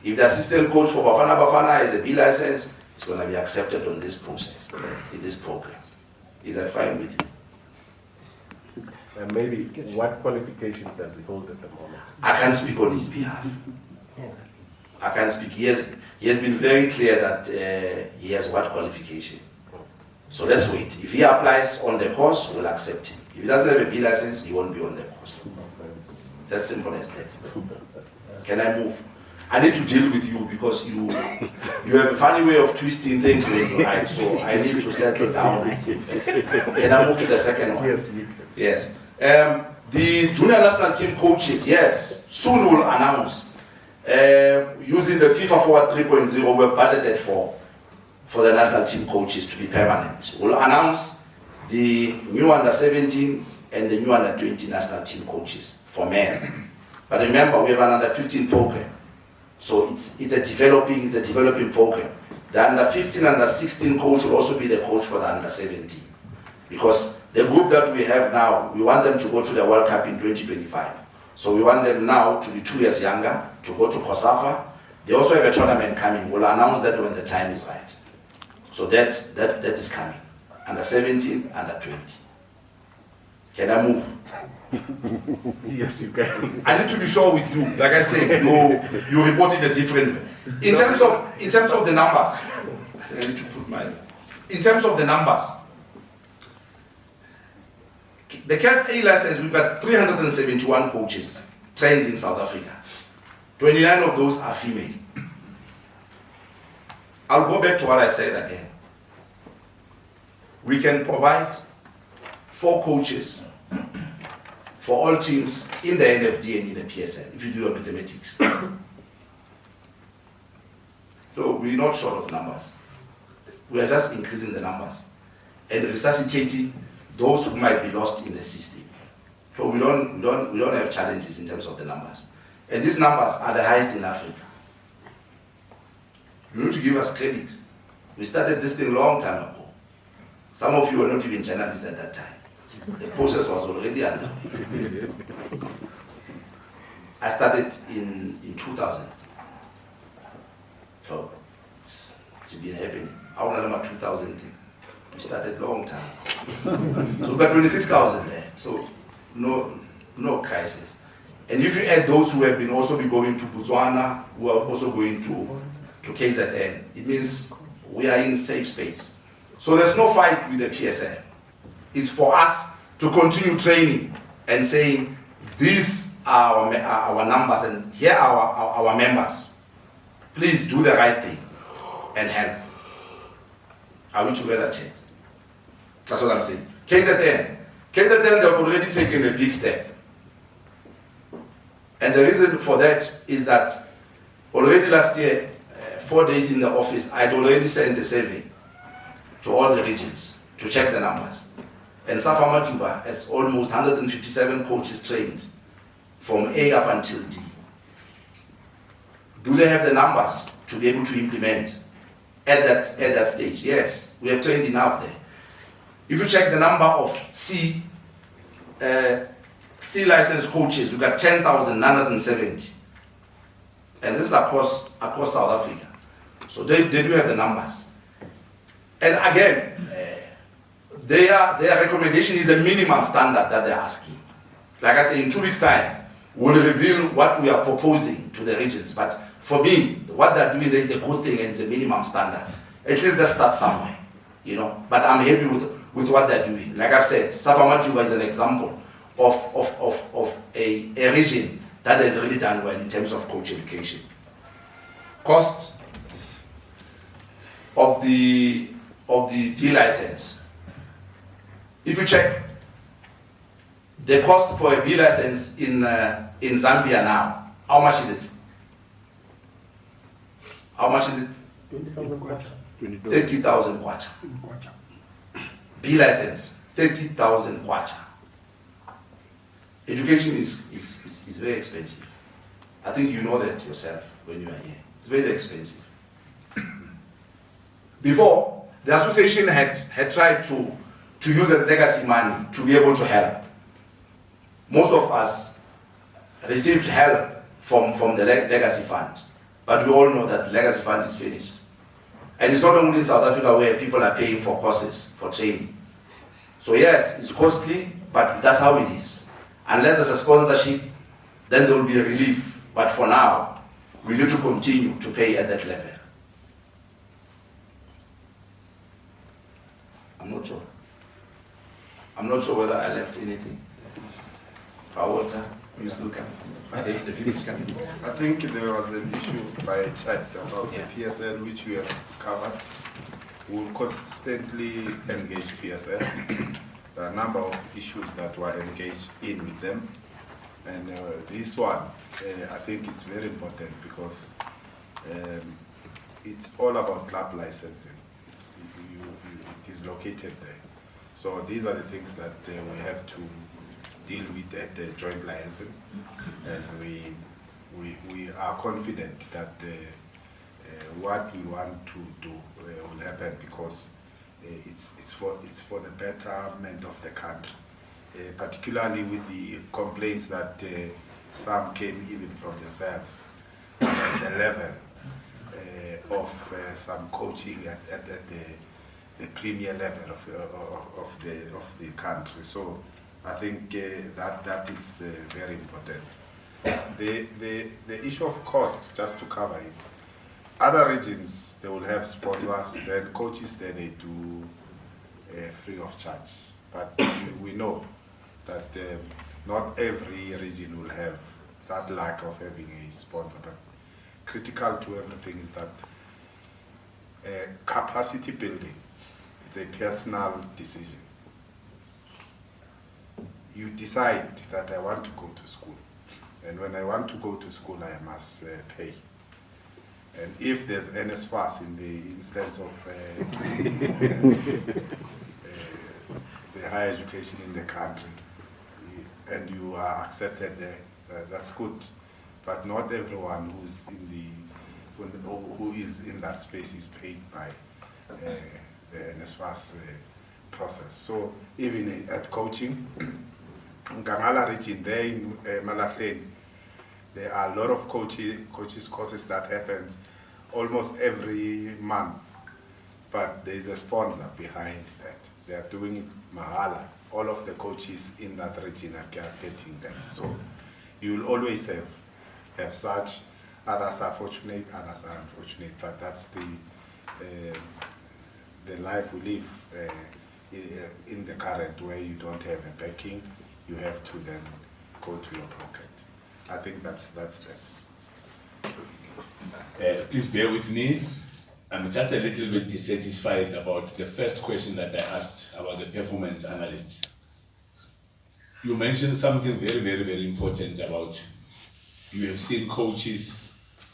If the assistant coach for Bafana has a B license, it's going to be accepted on this process, in this program. Is that fine with you?
maybe what qualification does he hold at the moment?
I can't speak on his behalf. I can't speak. He has been very clear that he has what qualification. So let's wait. If he applies on the course, we'll accept him. If he doesn't have a B license, he won't be on the course. It's as simple as that. Can I move? I need to deal with you because you have a funny way of twisting things when you write, so I need to settle down with you first. Can I move to the second one?
Yes, you can.
Yes. The junior national team coaches, yes, soon we'll announce. Using the FIFA Forward 3.0, we're budgeted for the national team coaches to be permanent. We'll announce the new under-17 and the new under-20 national team coaches for men. But remember, we have another 15 program. So it's a developing program. The under-15 and under-16 coach will also be the coach for the under-17. Because the group that we have now, we want them to go to the World Cup in 2025. So we want them now to be 2 years younger, to go to SAFA. They also have a tournament coming. We'll announce that when the time is right. So that is coming. Under-17, under-20. Can I move?
Yes, you can.
I need to be sure with you. Like I said, you reported a different way. In terms of the numbers, I need to put my. In terms of the numbers, the CAF A license, we've got 371 coaches trained in South Africa. 29 of those are female. I'll go back to what I said again. We can provide 4 coaches for all teams in the NFD and in the PSL, if you do your mathematics. So we're not short of numbers. We are just increasing the numbers and resuscitating those who might be lost in the system. So we don't have challenges in terms of the numbers. And these numbers are the highest in Africa. You need to give us credit. We started this thing a long time ago. Some of you were not even journalists at that time. The process was already under. I started in 2000. So it's been happening. I want to know 2000. We started a long time. So we've got 26,000 there. So no crisis. And if you add those who have been also be going to Botswana, who are also going to KZN, it means we are in safe space. So there's no fight with the PSL. It's for us to continue training and saying, these are our numbers and here are our members. Please do the right thing and help. Are we together, Chet? That's what I'm saying. KZN, they've already taken a big step. And the reason for that is that already last year, 4 days in the office, I'd already sent a survey to all the regions to check the numbers. And SAFA Majuba has almost 157 coaches trained from A up until D. Do they have the numbers to be able to implement at that stage? Yes, we have trained enough there. If you check the number of C licensed coaches, we've got 10,970. And this is across South Africa. So they do have the numbers. And again, their recommendation is a minimum standard that they're asking. Like I say, in 2 weeks' time, we'll reveal what we are proposing to the regions. But for me, what they're doing there is a good thing and it's a minimum standard. At least let's start somewhere, you know. But I'm happy with what they're doing. Like I've said, SAFA Majuba is an example of a region that has really done well in terms of coach education. Cost of the D license. If you check the cost for a B license in Zambia now, how much is it? How much is it? 30,000 kwacha. B license, 30,000 kwacha. Education is very expensive. I think you know that yourself when you are here. It's very expensive. Before, the association had tried to use the legacy money to be able to help. Most of us received help from the legacy fund. But we all know that the legacy fund is finished. And it's not only in South Africa where people are paying for courses, for training. So yes, it's costly, But that's how it is. Unless there's a sponsorship, then there will be a relief. But for now, we need to continue to pay at that level. I'm not sure. I'm not sure whether I left anything. Walter, you still come.
I think there was an issue by chat about the PSL, which we have covered. We will constantly engage PSL. There are a number of issues that were engaged in with them. And this one, I think it's very important because it's all about club licensing. It is located there. So these are the things that we have to deal with at the joint licensing. And we are confident that what we want to do will happen because it's for the betterment of the country. Particularly with the complaints that some came even from yourselves, the level of some coaching at the premier level of the country. So I think that is very important. The issue of costs, just to cover it, other regions, they will have sponsors, then coaches there, they do free of charge. But we know that not every region will have that lack of having a sponsor. But critical to everything is that capacity building, it's a personal decision. You decide that I want to go to school. And when I want to go to school, I must pay. And if there's NSFAS in the instance of the higher education in the country, and you are accepted there, that's good. But not everyone who's who is in that space is paid by the NSFAS process. So even at coaching, Ngangala region there in Malahleni, there are a lot of coaches courses that happens almost every month, but there is a sponsor behind that. They are doing it mahala. All of the coaches in that region are getting that. So you will always have such. Others are fortunate, others are unfortunate, but that's the life we live in the current, where you don't have a backing. You have to then go to your pocket. I think that's that.
Please bear with me. I'm just a little bit dissatisfied about the first question that I asked about the performance analyst. You mentioned something very, very, very important about you have seen coaches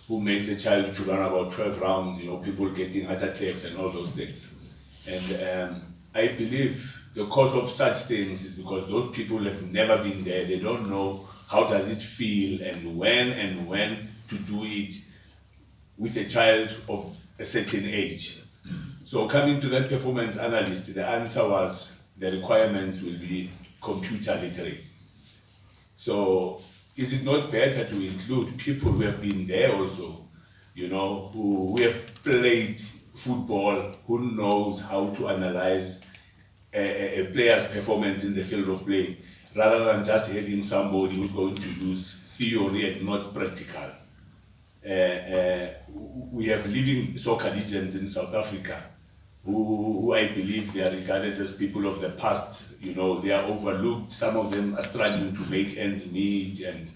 who makes a child to run about 12 rounds, people getting heart attacks and all those things. And I believe the cause of such things is because those people have never been there. They don't know how does it feel and when to do it with a child of a certain age. So coming to that performance analyst, the answer was the requirements will be computer literate. So is it not better to include people who have been there also, who have played football, who knows how to analyze a player's performance in the field of play, rather than just having somebody who's going to use theory and not practical. We have living soccer legends in South Africa who I believe they are regarded as people of the past. They are overlooked. Some of them are struggling to make ends meet. And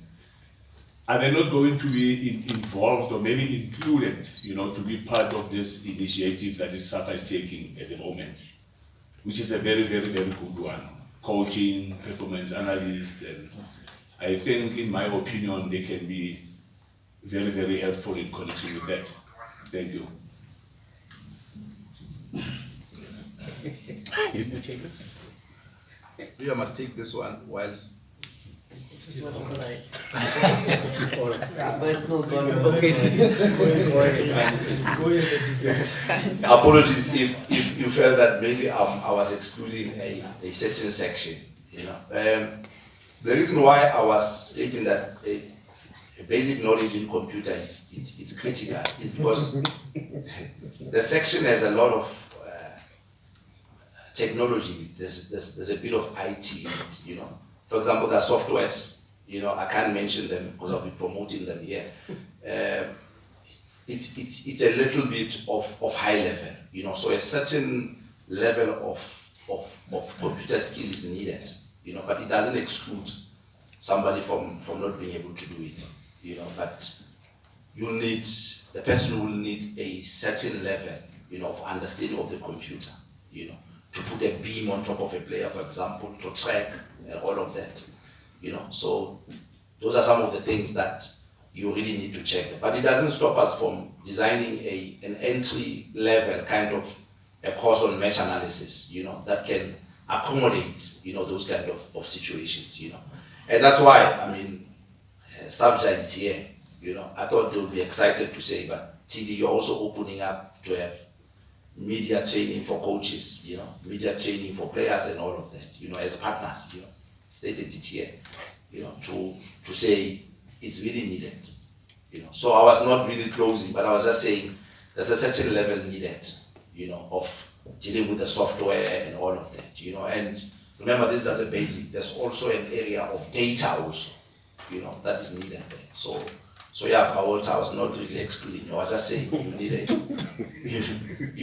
are they not going to be involved or maybe included, to be part of this initiative that SAFA is taking at the moment, which is a very, very, very good one. Coaching, performance analyst, and I think, in my opinion, they can be very, very helpful in connection with that. Thank you.
You must take this one whilst.
Apologies if you felt that maybe I was excluding a certain section. The reason why I was stating that a basic knowledge in computer is critical is because the section has a lot of technology. There's a bit of IT in it, you know. For example, the softwares, you know, I can't mention them because I'll be promoting them here. It's a little bit of high level, you know, so a certain level of computer skill is needed, you know, but it doesn't exclude somebody from not being able to do it, you know, but the person will need a certain level, you know, of understanding of the computer, you know, to put a beam on top of a player, for example, to track and all of that, you know, so those are some of the things that you really need to check. But it doesn't stop us from designing an entry level kind of a course on match analysis, you know, that can accommodate, you know, those kind of situations, you know. And that's why, I mean, Savja is here, you know. I thought they would be excited to say, but TD, you're also opening up to have media training for coaches, you know, media training for players and all of that, you know, as partners, you know, stated it here, you know, to say it's really needed, you know. So I was not really closing, but I was just saying there's a certain level needed, you know, of dealing with the software and all of that, you know. And remember, this is a basic. There's also an area of data also, you know, that is needed there. So yeah, I was not really excluding you. I was just saying you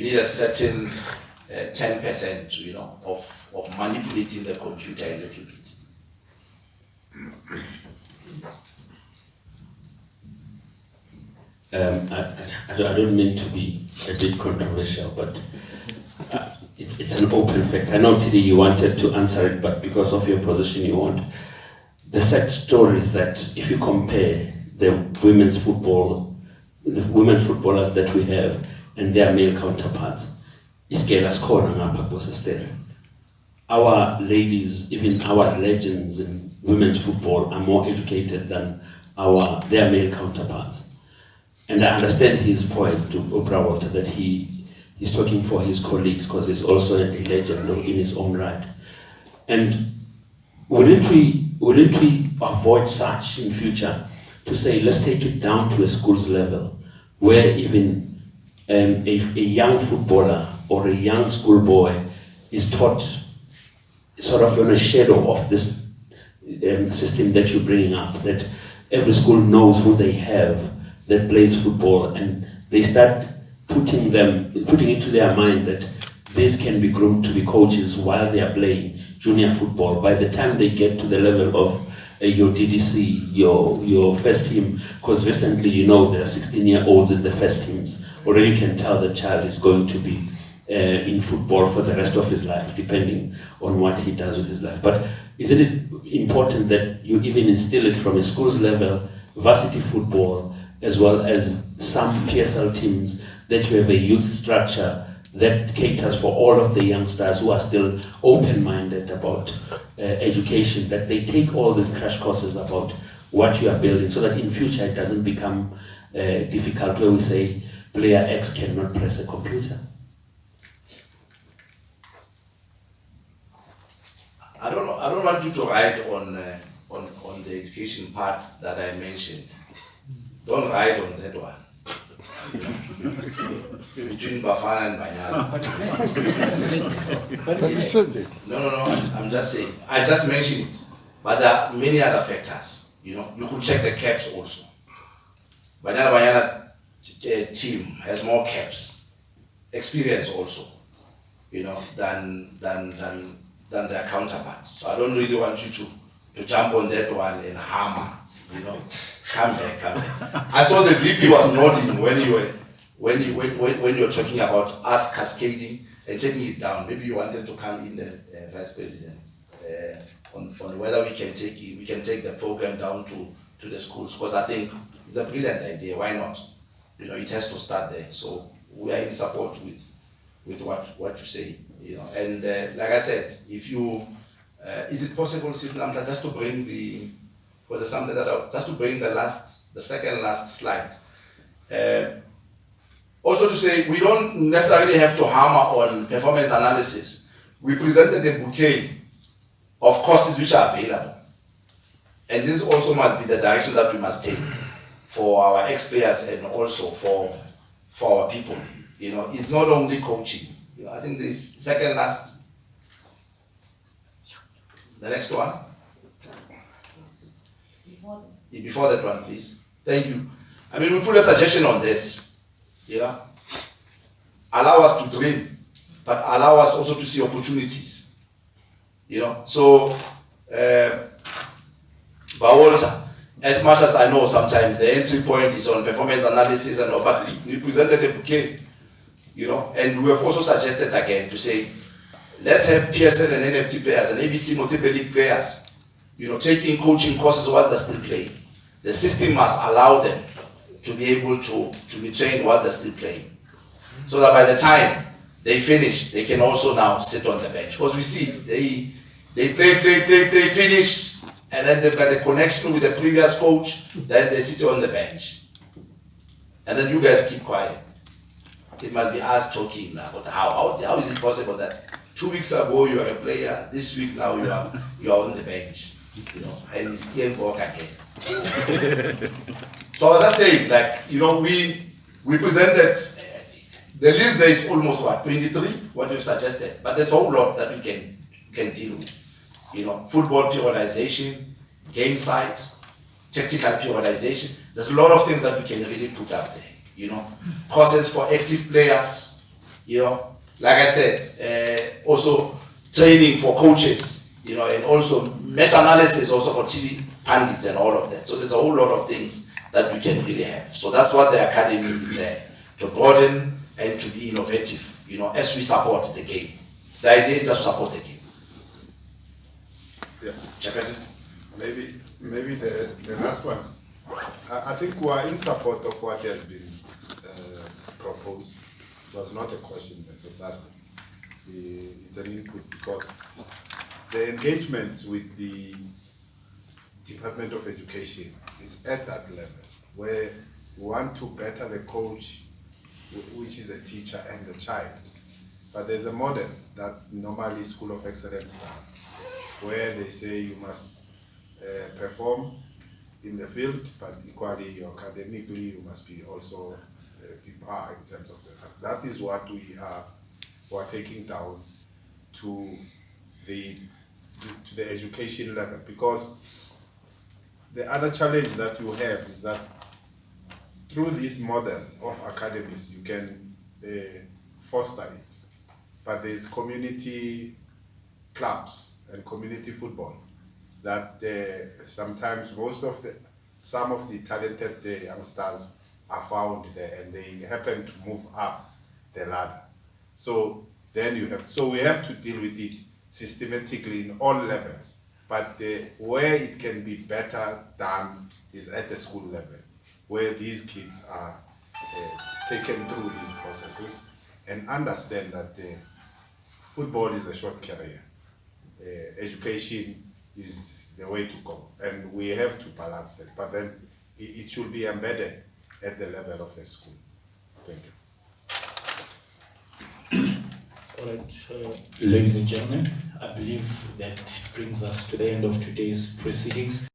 need a certain 10%, you know, of manipulating the computer a little bit.
I don't mean to be a bit controversial, but it's an open fact. I know today you wanted to answer it, but because of your position you won't. The sad story is that if you compare the women footballers that we have and their male counterparts, our ladies, even our legends in women's football, are more educated than their male counterparts. And I understand his point to Oprah Walter that he's talking for his colleagues because he's also a legend in his own right. And wouldn't we avoid such in future to say, let's take it down to a school's level where even if a young footballer or a young schoolboy is taught sort of in a shadow of this system that you're bringing up, that every school knows who they have that plays football, and they start putting into their mind that these can be groomed to be coaches while they are playing junior football. By the time they get to the level of your DDC, your first team, because recently, you know, there are 16-year-olds in the first teams, already you can tell the child is going to be in football for the rest of his life, depending on what he does with his life. But isn't it important that you even instill it from a school's level, varsity football, as well as some PSL teams, that you have a youth structure that caters for all of the youngsters who are still open-minded about education, that they take all these crash courses about what you are building, so that in future it doesn't become difficult where we say player X cannot press a computer.
I don't want you to write on the education part that I mentioned. Don't write on that one. Between Bafana and Banyala. No, I'm just saying. I just mentioned it. But there are many other factors. You know, you could check the caps also. Banyala team has more caps, experience also, you know, than their counterparts. So I don't really want you to jump on that one and hammer. You know, come back. I saw the VP was nodding when you were talking about us cascading and taking it down. Maybe you wanted to come in the vice president on whether we can take the program down to the schools, because I think it's a brilliant idea. Why not? You know, it has to start there. So we are in support with what you say. You know, and like I said, if you is it possible, Namta, just to bring the second last slide. Also to say, we don't necessarily have to hammer on performance analysis. We presented a bouquet of courses which are available. And this also must be the direction that we must take for our ex-players and also for our people. You know, it's not only coaching. You know, I think this second last The next one. Before that one, please. Thank you. I mean, we put a suggestion on this. Yeah. Allow us to dream, but allow us also to see opportunities. You know. So, Walter, as much as I know sometimes the entry point is on performance analysis and all, but we presented a bouquet, you know, and we have also suggested again to say, let's have PSL and NFT players and ABC multiple league players, you know, taking coaching courses while they're still playing. The system must allow them to be able to be trained while they're still playing. So that by the time they finish, they can also now sit on the bench. Because we see it, they play, finish, and then they've got a connection with the previous coach, then they sit on the bench. And then you guys keep quiet. It must be us talking now. But how is it possible that 2 weeks ago you were a player, this week now you are on the bench, you know, and it's Steenbok again. So I was just saying, like, you know, we presented the list. There is almost what, 23, what we've suggested, but there's a whole lot that we can deal with. You know, football periodization, game site, tactical periodization. There's a lot of things that we can really put up there. You know, courses for active players. You know, like I said, also training for coaches. You know, and also match analysis also for TV pundits and all of that. So there's a whole lot of things that we can really have. So that's what the academy is there, to broaden and to be innovative. You know, as we support the game. The idea is just support the game.
Yeah.
Chairperson?
Maybe the last one. I think we are in support of what has been proposed. It was not a question necessarily. It's an input because the engagement with the Department of Education is at that level where we want to better the coach, which is a teacher, and the child. But there's a model that normally School of Excellence does, where they say you must perform in the field, but equally academically you must be also be par in terms of that. That is what we are taking down to the education level, because the other challenge that you have is that through this model of academies you can foster it, but there's community clubs and community football that sometimes some of the talented youngsters are found there, and they happen to move up the ladder. So then we have to deal with it systematically in all levels, but where it can be better done is at the school level, where these kids are taken through these processes and understand that football is a short career. Education is the way to go, and we have to balance that, but then it should be embedded at the level of the school. Thank you.
All right, ladies and gentlemen, I believe that brings us to the end of today's proceedings.